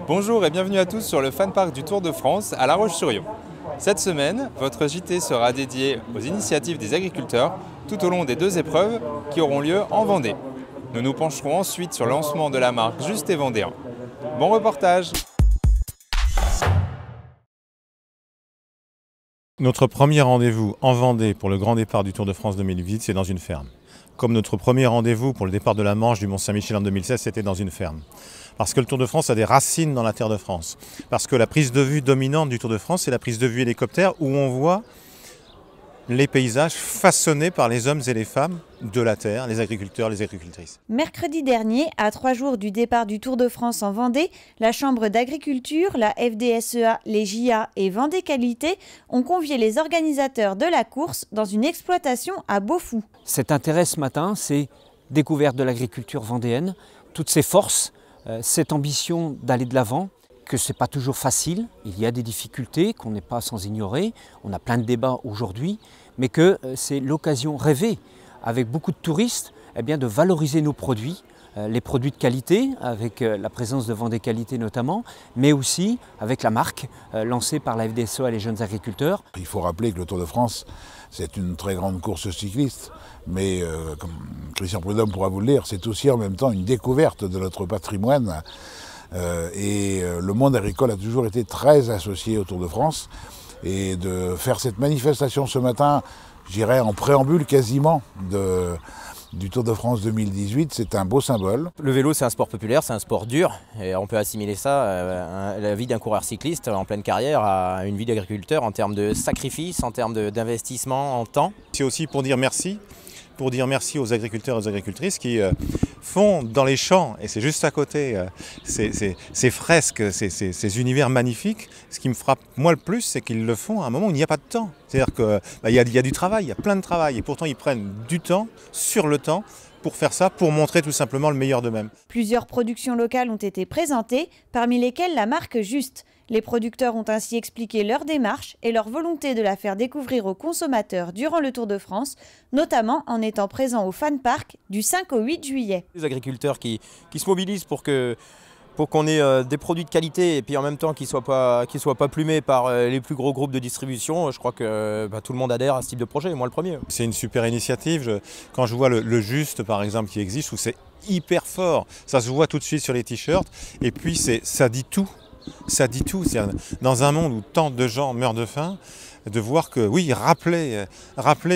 Bonjour et bienvenue à tous sur le Fan Park du Tour de France à La Roche-sur-Yon. Cette semaine, votre JT sera dédié aux initiatives des agriculteurs tout au long des 2 épreuves qui auront lieu en Vendée. Nous nous pencherons ensuite sur le lancement de la marque Juste et Vendéen. Bon reportage! Notre premier rendez-vous en Vendée pour le grand départ du Tour de France 2018, c'est dans une ferme. Comme notre premier rendez-vous pour le départ de la Manche du Mont-Saint-Michel en 2016, c'était dans une ferme. Parce que le Tour de France a des racines dans la terre de France. Parce que la prise de vue dominante du Tour de France, c'est la prise de vue hélicoptère où on voit les paysages façonnés par les hommes et les femmes de la terre, les agriculteurs, les agricultrices. Mercredi dernier, à 3 jours du départ du Tour de France en Vendée, la Chambre d'agriculture, la FDSEA, les JA et Vendée Qualité ont convié les organisateurs de la course dans une exploitation à Beaufou. Cet intérêt ce matin, c'est découverte de l'agriculture vendéenne, toutes ses forces, cette ambition d'aller de l'avant, que ce n'est pas toujours facile, il y a des difficultés qu'on n'est pas sans ignorer, on a plein de débats aujourd'hui, mais que c'est l'occasion rêvée, avec beaucoup de touristes, de valoriser nos produits, les produits de qualité, avec la présence de Vendée Qualité notamment, mais aussi avec la marque lancée par la FDSEA et les jeunes agriculteurs. Il faut rappeler que le Tour de France, c'est une très grande course cycliste, mais comme Christian Prudhomme pourra vous le dire, c'est aussi en même temps une découverte de notre patrimoine. Le monde agricole a toujours été très associé au Tour de France. Et de faire cette manifestation ce matin, je dirais en préambule quasiment du Tour de France 2018, c'est un beau symbole. Le vélo, c'est un sport populaire, c'est un sport dur. Et on peut assimiler ça à la vie d'un coureur cycliste en pleine carrière à une vie d'agriculteur en termes de sacrifice, en termes d'investissement en temps. C'est aussi pour dire merci aux agriculteurs et aux agricultrices qui font dans les champs, et c'est juste à côté, ces fresques, ces univers magnifiques. Ce qui me frappe moi le plus, c'est qu'ils le font à un moment où il n'y a pas de temps. C'est-à-dire qu'il y a du travail, il y a plein de travail, et pourtant ils prennent du temps, sur le temps, pour faire ça, pour montrer tout simplement le meilleur d'eux-mêmes. Plusieurs productions locales ont été présentées, parmi lesquelles la marque Juste. Les producteurs ont ainsi expliqué leur démarche et leur volonté de la faire découvrir aux consommateurs durant le Tour de France, notamment en étant présents au Fan Park du 5 au 8 juillet. Les agriculteurs qui se mobilisent pour qu'on ait des produits de qualité et puis en même temps qu'ils soient pas plumés par les plus gros groupes de distribution, je crois que tout le monde adhère à ce type de projet, moi le premier. C'est une super initiative. Quand je vois le Juste par exemple qui existe, je trouve c'est hyper fort. Ça se voit tout de suite sur les t-shirts et puis ça dit tout. Ça dit tout. Dans un monde où tant de gens meurent de faim, de voir que, oui, rappelez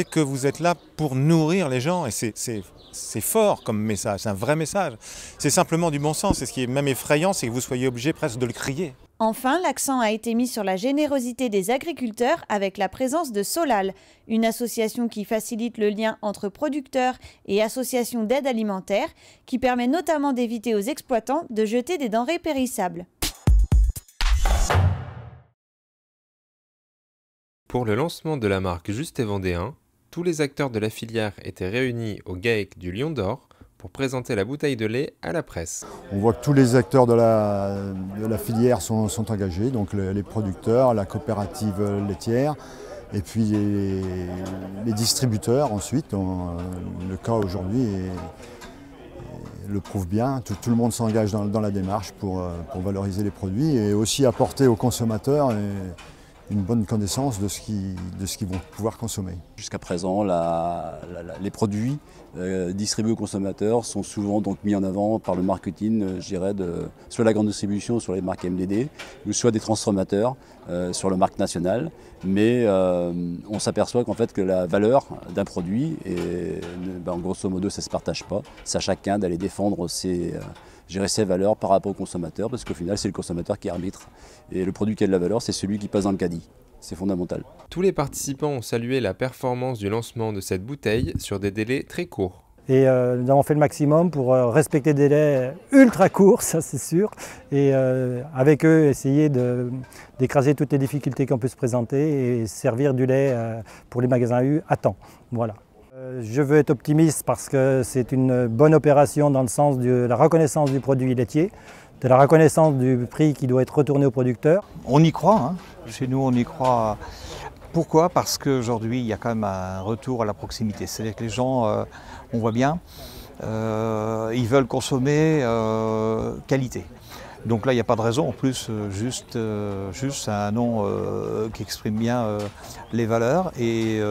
que vous êtes là pour nourrir les gens. Et c'est fort comme message, c'est un vrai message. C'est simplement du bon sens. Et ce qui est même effrayant, c'est que vous soyez obligé presque de le crier. Enfin, l'accent a été mis sur la générosité des agriculteurs avec la présence de Solal, une association qui facilite le lien entre producteurs et associations d'aide alimentaire, qui permet notamment d'éviter aux exploitants de jeter des denrées périssables. Pour le lancement de la marque Juste et Vendéen, tous les acteurs de la filière étaient réunis au GAEC du Lion d'Or pour présenter la bouteille de lait à la presse. On voit que tous les acteurs de la filière sont engagés, donc les producteurs, la coopérative laitière et puis les distributeurs ensuite. Le cas aujourd'hui le prouve bien, tout le monde s'engage dans la démarche pour valoriser les produits et aussi apporter aux consommateurs une bonne connaissance de ce qu'ils vont pouvoir consommer. Jusqu'à présent, les produits distribués aux consommateurs sont souvent donc mis en avant par le marketing, je dirais, soit la grande distribution sur les marques MDD, ou soit des transformateurs sur le marque nationale. Mais on s'aperçoit qu'en fait que la valeur d'un produit, grosso modo, ça ne se partage pas. C'est à chacun d'aller défendre ses valeurs par rapport au consommateur, parce qu'au final, c'est le consommateur qui arbitre. Et le produit qui a de la valeur, c'est celui qui passe dans le caddie. C'est fondamental. Tous les participants ont salué la performance du lancement de cette bouteille sur des délais très courts. Et nous avons fait le maximum pour respecter des délais ultra courts, ça c'est sûr. Et avec eux, essayer d'écraser toutes les difficultés qu'on peut se présenter et servir du lait pour les magasins U à temps. Voilà. Je veux être optimiste parce que c'est une bonne opération dans le sens de la reconnaissance du produit laitier, de la reconnaissance du prix qui doit être retourné aux producteurs. On y croit, hein. Chez nous on y croit. Pourquoi? Parce qu'aujourd'hui il y a quand même un retour à la proximité. C'est-à-dire que les gens, on voit bien, ils veulent consommer qualité. Donc là, il n'y a pas de raison. En plus, juste c'est un nom qui exprime bien les valeurs. Et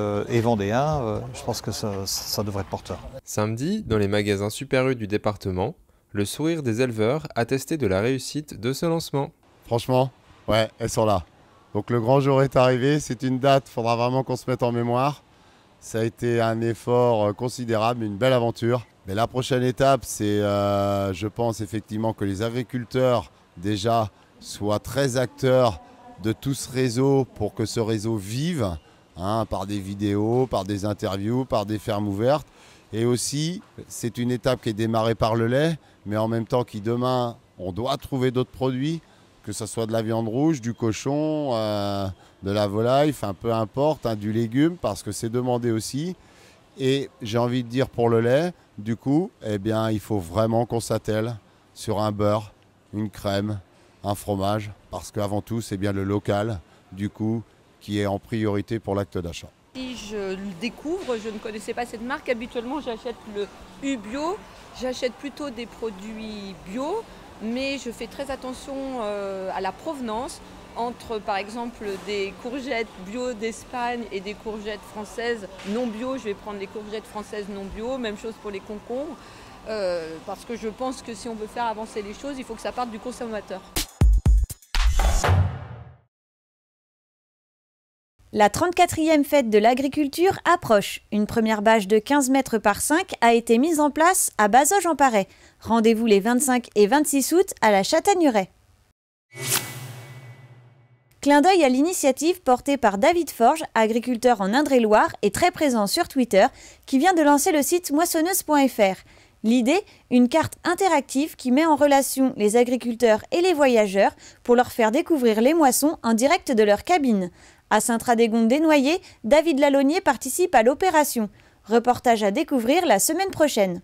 vendéen, je pense que ça devrait être porteur. Samedi, dans les magasins Super U du département, le sourire des éleveurs attestait de la réussite de ce lancement. Franchement, ouais, elles sont là. Donc le grand jour est arrivé, c'est une date, il faudra vraiment qu'on se mette en mémoire. Ça a été un effort considérable, une belle aventure. Mais la prochaine étape, c'est, je pense effectivement que les agriculteurs déjà soient très acteurs de tout ce réseau pour que ce réseau vive, par des vidéos, par des interviews, par des fermes ouvertes. Et aussi, c'est une étape qui est démarrée par le lait, mais en même temps qui demain, on doit trouver d'autres produits, que ce soit de la viande rouge, du cochon, de la volaille, enfin peu importe, du légume, parce que c'est demandé aussi. Et j'ai envie de dire pour le lait, du coup, eh bien, il faut vraiment qu'on s'attelle sur un beurre, une crème, un fromage, parce qu'avant tout, c'est bien le local, du coup, qui est en priorité pour l'acte d'achat. Si je le découvre, je ne connaissais pas cette marque. Habituellement, j'achète le U-Bio. J'achète plutôt des produits bio, mais je fais très attention à la provenance entre, par exemple, des courgettes bio d'Espagne et des courgettes françaises non bio. Je vais prendre les courgettes françaises non bio. Même chose pour les concombres, parce que je pense que si on veut faire avancer les choses, il faut que ça parte du consommateur. La 34e fête de l'agriculture approche. Une première bâche de 15 mètres par 5 a été mise en place à Bazoges-en-Parais. Rendez-vous les 25 et 26 août à la Châtaigneraie. Clin d'œil à l'initiative portée par David Forge, agriculteur en Indre-et-Loire et très présent sur Twitter, qui vient de lancer le site moissonneuse.fr. L'idée, une carte interactive qui met en relation les agriculteurs et les voyageurs pour leur faire découvrir les moissons en direct de leur cabine. À Saint-Radégonde-des-Noyers, David Lalonnier participe à l'opération. Reportage à découvrir la semaine prochaine.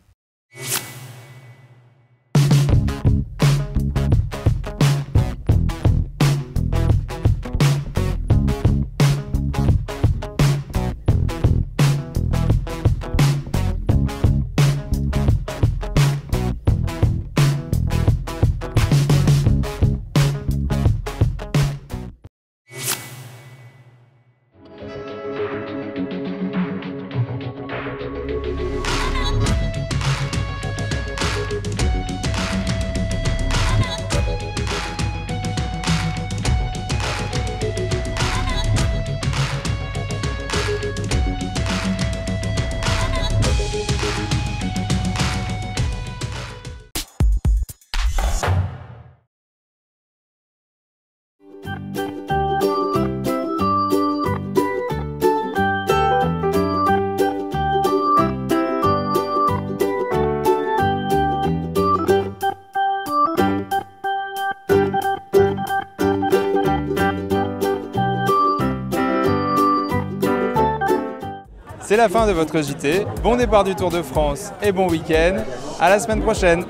C'est la fin de votre JT. Bon départ du Tour de France et bon week-end. À la semaine prochaine.